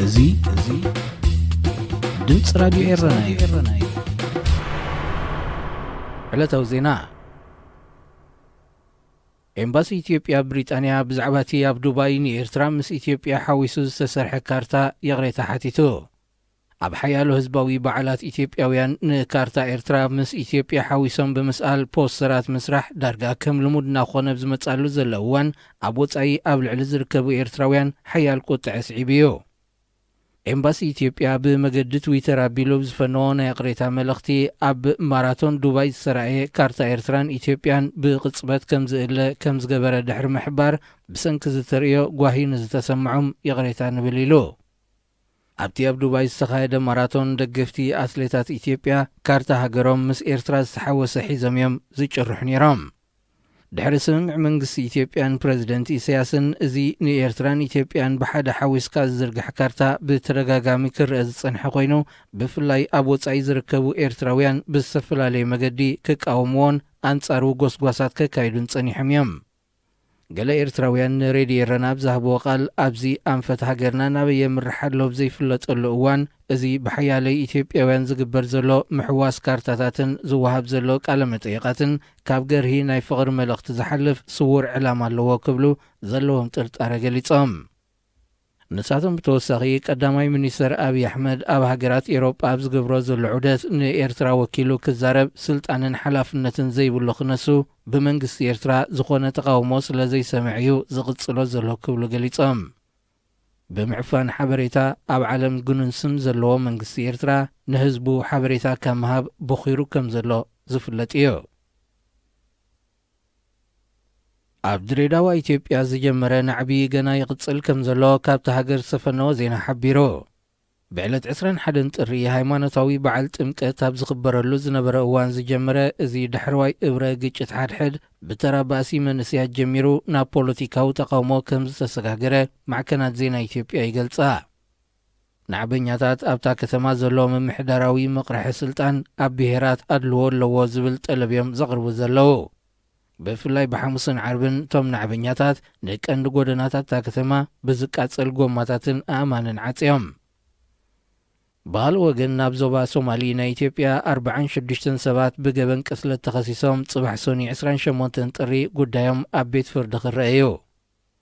እዙ ድምፅ ራዲዮ ኤረናዩ ዕለታዊ ዜና ኤምባሲ ኢትዮጵያ ብሪጣንያ ብዛዕባቲ ኣብ ዱባይ ንኤርትራ ምስ ኢትዮጵያ ሓዊሱ ዝተሰርሐ ካርታ የቕሬታ ሓቲቱ ኣብ ሓያሎ ህዝባዊ በዓላት ኢትዮጵያውያን ንካርታ ኤርትራ ምስ ኢትዮጵያ ሓዊሶም ብምስኣል ፖስተራት ምስራሕ ዳርጋ ከም ልሙድ እናኾነ ብዝመጻሉ ዘሎ እዋን ኣብ ወጻኢ ኣብ ልዕሊ ዝርከቡ ኤርትራውያን ሓያል ቁጥዐ ስዒብ እዩ ኤምባሲ ኢትዮጵያ ብመገዲ ትዊተር ኣቢሉ ዝፈነዎ ናይ ቅሬታ መልእኽቲ ኣብ ማራቶን ዱባይ ዝሰራየ ካርታ ኤርትራን ኢትዮጵያን ብቕጽበት ከም ዝእለ ከም ዝገበረ ድሕሪ ምሕባር ብሰንኪ ዝተርእዮ ጓሂ ንዝተሰምዖም የቕሬታ ንብል ኢሉ ኣብቲ ኣብ ዱባይ ዝተኻየደ ማራቶን ደገፍቲ ኣትሌታት ኢትዮጵያ ካርታ ሃገሮም ምስ ኤርትራ ዝተሓወሰ ሒዞም እዮም ዝጭርሑ ነይሮም ድሕሪ ስምምዕ መንግስቲ ኢትዮጵያን ፕሬዚደንት ኢሳያስን እዚ ንኤርትራን ኢትዮጵያን ብሓደ ሓዊስካ ዝዝርግሕ ካርታ ብተደጋጋሚ ክርአ ዝጸንሐ ኮይኑ ብፍላይ ኣብ ወጻኢ ዝርከቡ ኤርትራውያን ብዝተፈላለየ መገዲ ክቃወምዎን ኣንጻሩ ጎስጓሳት ከካይዱን ጸኒሖም እዮም ገለ ኤርትራውያን ንሬድዮ ኤረና ብዝሃብዎ ቃል ኣብዚ ኣንፈት ሃገርና ናበየ ምርሕ ኣሎ ብዘይፍለጠሉ እዋን እዚ ብሓያለይ ኢትዮጵያውያን ዝግበር ዘሎ ምሕዋስ ካርታታትን ዝወሃብ ዘሎ ቃለ መጠይቃትን ካብ ገርሂ ናይ ፍቕሪ መልእኽቲ ዝሓልፍ ስውር ዕላማ ኣለዎ ክብሉ ዘለዎም ጥርጣረ ገሊፆም ንሳቶም ብተወሳኺ ቀዳማይ ሚኒስተር ኣብይ ኣሕመድ ኣብ ሃገራት ኤሮጳ ኣብ ዝገብሮ ዘሎ ዑደት ንኤርትራ ወኪሉ ክዛረብ ስልጣንን ሓላፍነትን ዘይብሉ ክነሱ ብመንግስቲ ኤርትራ ዝኾነ ተቃውሞ ስለ ዘይሰምዕ እዩ ዝቕጽሎ ዘሎ ክብሉ ገሊፆም ብምዕፋን ሓበሬታ ኣብ ዓለም ግኑን ስም ዘለዎ መንግስቲ ኤርትራ ንህዝቡ ሓበሬታ ካብ ምሃብ በኺሩ ከም ዘሎ ዝፍለጥ እዩ ኣብ ድሬዳዋ ኢትዮጵያ ዝጀመረ ናዕቢ ገና ይቕጽል ከም ዘሎ ካብቲ ሃገር ዝተፈነወ ዜና ሓቢሩ ብዕለት 21 ጥሪ ሃይማኖታዊ በዓል ጥምቀት ኣብ ዝኽበረሉ ዝነበረ እዋን ዝጀመረ እዚ ድሕርዋይ እብረ ግጭት ሓድሕድ ብተራ ባእሲ መንስያት ጀሚሩ ናብ ፖለቲካዊ ተቃውሞ ከም ዝተሰጋገረ ማዕከናት ዜና ኢትዮጵያ ይገልጻ ንዓበኛታት ኣብታ ከተማ ዘሎ ምምሕዳራዊ መቕርሒ ስልጣን ኣብ ብሄራት ኣድልዎ ኣለዎ ዝብል ጠለብዮም ዘቕርቡ ዘለዉ ብፍላይ ብሓሙስን ዓርብን እቶም ንዓበኛታት ንቀንዲ ጎደናታት እታ ከተማ ብዝቃጸል ጎማታትን ኣእማንን ዓጽዮም ባህል ወገን ናብ ዞባ ሶማሊ ናይ ኢትዮጵያ 46 ሰባት ብገበን ቅስለት ተኸሲሶም ጽባሕ ሶኒ 28 ጥሪ ጉዳዮም ኣብ ቤት ፍርዲ ክረአዩ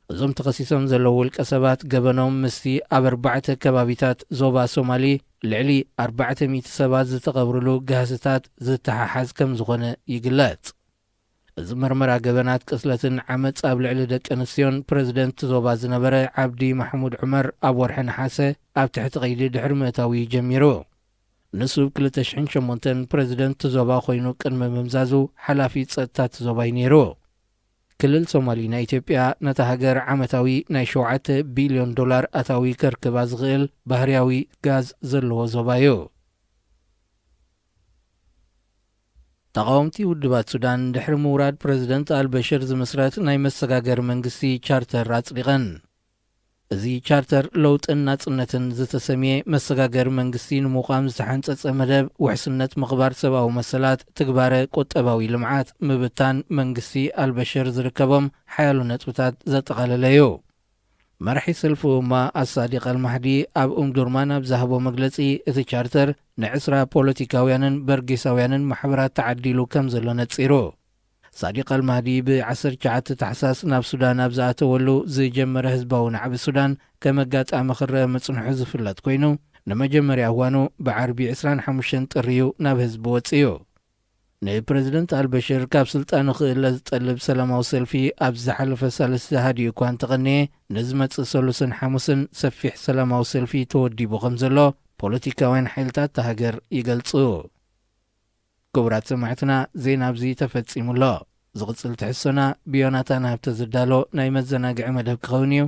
እዞም ተኸሲሶም ዘለዉ ውልቀ ሰባት ገበኖም ምስቲ ኣብ 4 ከባቢታት ዞባ ሶማሊ ልዕሊ 400 ሰባት ዝተቐብርሉ ጋህስታት ዝተሓሓዝ ከም ዝኾነ ይግለጽ እዚ መርመራ ገበናት ቅስለትን ዓመፅ ኣብ ልዕሊ ደቂ ኣንስትዮን ፕሬዚደንት ዞባ ዝነበረ ዓብዲ ማሕሙድ ዑመር ኣብ ወርሒ ነሓሰ ኣብ ትሕቲ ቀይዲ ድሕሪ ምእታዊ ጀሚሩ ንሱ 2008 ፕሬዚደንት ዞባ ኮይኑ ቅድሚ ምምዛዙ ሓላፊ ፀጥታ ዞባ ነይሩ ክልል ሶማሊ ናይ ኢትዮጵያ ነታ ሃገር ዓመታዊ ናይ 7 ቢልዮን ዶላር ኣታዊ ከርክባ ዝኽእል ባህርያዊ ጋዝ ዘለዎ ዞባ እዩ ተቃወምቲ ውድባት ሱዳን ድሕሪ ምውራድ ፕሬዚደንት አልበሽር ዝምስረት ናይ መሰጋገር መንግስቲ ቻርተር ኣጽዲቐን እዚ ቻርተር ለውጥን ናጽነትን ዝተሰምየ መሰጋገር መንግስቲ ንምዃም ዝተሓንጸጸ መደብ ውሕስነት ምኽባር ሰብኣዊ መሰላት ትግባረ ቁጠባዊ ልምዓት ምብታን መንግስቲ አልበሽር ዝርከቦም ሓያሉ ነጥብታት ዘጠቓለለ እዩ መራሒ ሰልፉ እማ ኣሳዲቅ አልማህዲ ኣብ ዱርማን ኣብ ዝሃቦ መግለጺ እቲ ቻርተር ንዕስራ ፖለቲካውያንን በርጌሳውያንን ማሕበራት ተዓዲሉ ከም ዘሎ ነጺሩ ሳዲቅ አልማህዲ ብ19 ታሕሳስ ናብ ሱዳን ኣብ ዝኣተወሉ ዝጀመረ ህዝባዊ ናዕቢ ሱዳን ከም ኣጋጣሚ ክረአ መጽንሑ ዝፍለጥ ኮይኑ ንመጀመርያ እዋኑ ብዓርቢ 25 ጥሪዩ ናብ ህዝቢ ወፂኡ ንፕሬዚደንት አልበሽር ካብ ስልጣኑ ክእለ ዝጠልብ ሰላማዊ ሰልፊ ኣብ ዝሓለፈ ሳለስተ ሃዲኡ እኳ እንተቐነየ ንዝመጽእ ሰሉስን ሓሙስን ሰፊሕ ሰላማዊ ሰልፊ ተወዲቡ ከም ዘሎ ፖለቲካውያን ሓይልታት ሃገር ይገልጹ ክቡራት ሰማዕትና ዜና ኣብዚ ተፈጺሙሎ ዝቕጽል ትሕሶና ብዮናታን ሃብተ ዝዳሎ ናይ መዘናግዒ መደብ ክኸውን እዩ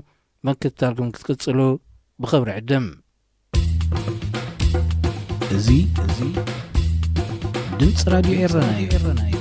መክትታልኩም ክትቅጽሉ ብኽብሪ ዕድም እዚ ድምፅ ራዲዮ ኤረና እዩ